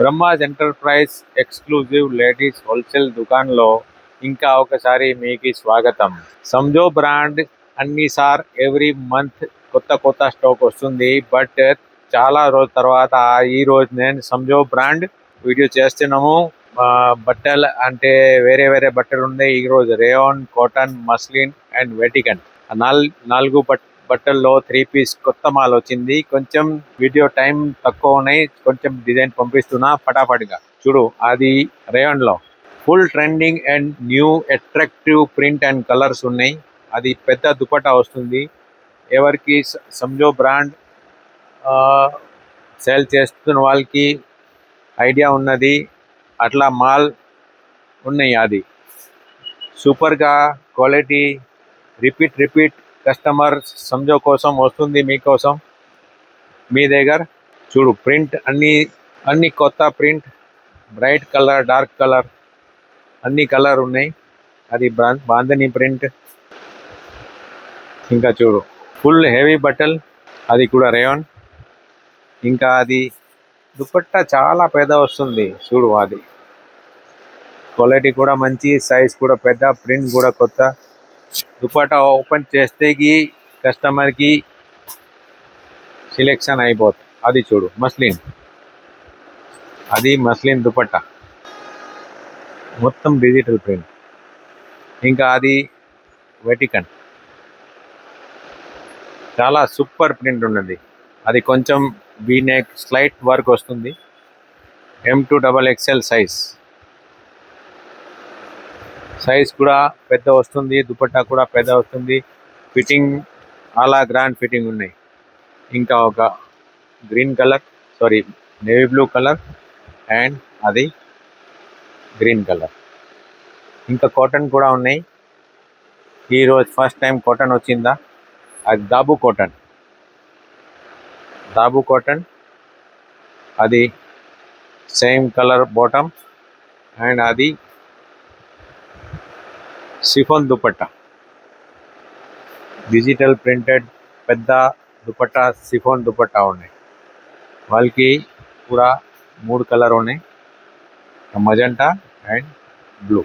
బ్రహ్మాజ్ enterprise exclusive ladies wholesale దుకాణంలో ఇంకా ఒకసారి మీకు స్వాగతం. సంజో బ్రాండ్ అన్నిసార్ ఎవ్రీ మంత్ కొత్త స్టాక్ వస్తుంది. బట్ చాలా రోజుల తర్వాత ఈ రోజు నేను సంజో బ్రాండ్ వీడియో చేస్తున్నాము. బట్టలు అంటే వేరే బట్టలు ఉన్నాయి. ఈ రోజు rayon, cotton, muslin and Vatican నాలుగు బట్టల్లో 3 పీస్ కొత్త మాల్ వచ్చింది. కొంచెం వీడియో టైం తక్కువ ఉన్నాయి. కొంచెం డిజైన్ పంపిస్తున్నా ఫటాఫట్గా చూడు. అది రేయాన్ లో full trending and new attractive print and colours ఉన్నాయి. అది పెద్ద దుపట్టా వస్తుంది. ఎవరికి సంజో బ్రాండ్ సేల్ చేస్తున్న వాళ్ళకి ఐడియా ఉన్నది. అట్లా మాల్ ఉన్నాయి. అది సూపర్గా క్వాలిటీ రిపీట్ కస్టమర్ సంజో కోసం వస్తుంది. మీకోసం మీ దగ్గర చూడు. ప్రింట్ అన్ని కొత్త print, bright colour, dark colour, అన్ని కలర్ ఉన్నాయి. అది బాంధనీ ప్రింట్. ఇంకా చూడు ఫుల్ హెవీ బట్టల్, అది కూడా రేయాన్. ఇంకా అది దుపట్టా చాలా పెద్ద వస్తుంది చూడు. అది క్వాలిటీ కూడా మంచి, సైజ్ కూడా పెద్ద, ప్రింట్ కూడా కొత్త. దుపట్టా ఓపెన్ చేస్తే కస్టమర్కి సెలెక్షన్ అయిపోతుంది. అది చూడు మస్లిన్, అది మస్లిన్ దుపట్టా మొత్తం డిజిటల్ ప్రింట్. ఇంకా అది వెటికన్, చాలా సూపర్ ప్రింట్ ఉన్నది. అది కొంచెం వీనెక్ స్లైట్ వర్క్ వస్తుంది. M2XXL సైజ్ కూడా పెద్ద వస్తుంది. దుపట్టా కూడా పెద్ద వస్తుంది. ఫిట్టింగ్ చాలా గ్రాండ్ ఫిట్టింగ్ ఉన్నాయి. ఇంకా ఒక green colour, navy blue colour and అది గ్రీన్ కలర్. ఇంకా కాటన్ కూడా ఉన్నాయి. ఈరోజు ఫస్ట్ టైం కాటన్ వచ్చిందా. అది దాబు కాటన్, అది సేమ్ కలర్ బాటమ్ అండ్ అది షిఫాన్ దుపట్టా, డిజిటల్ ప్రింటెడ్ పెద్ద దుపట్టా, షిఫాన్ దుపట్టా ఉన్నాయి. వాళ్ళకి కూడా 3 కలర్ ఉన్నాయి, మజంటా అండ్ బ్లూ.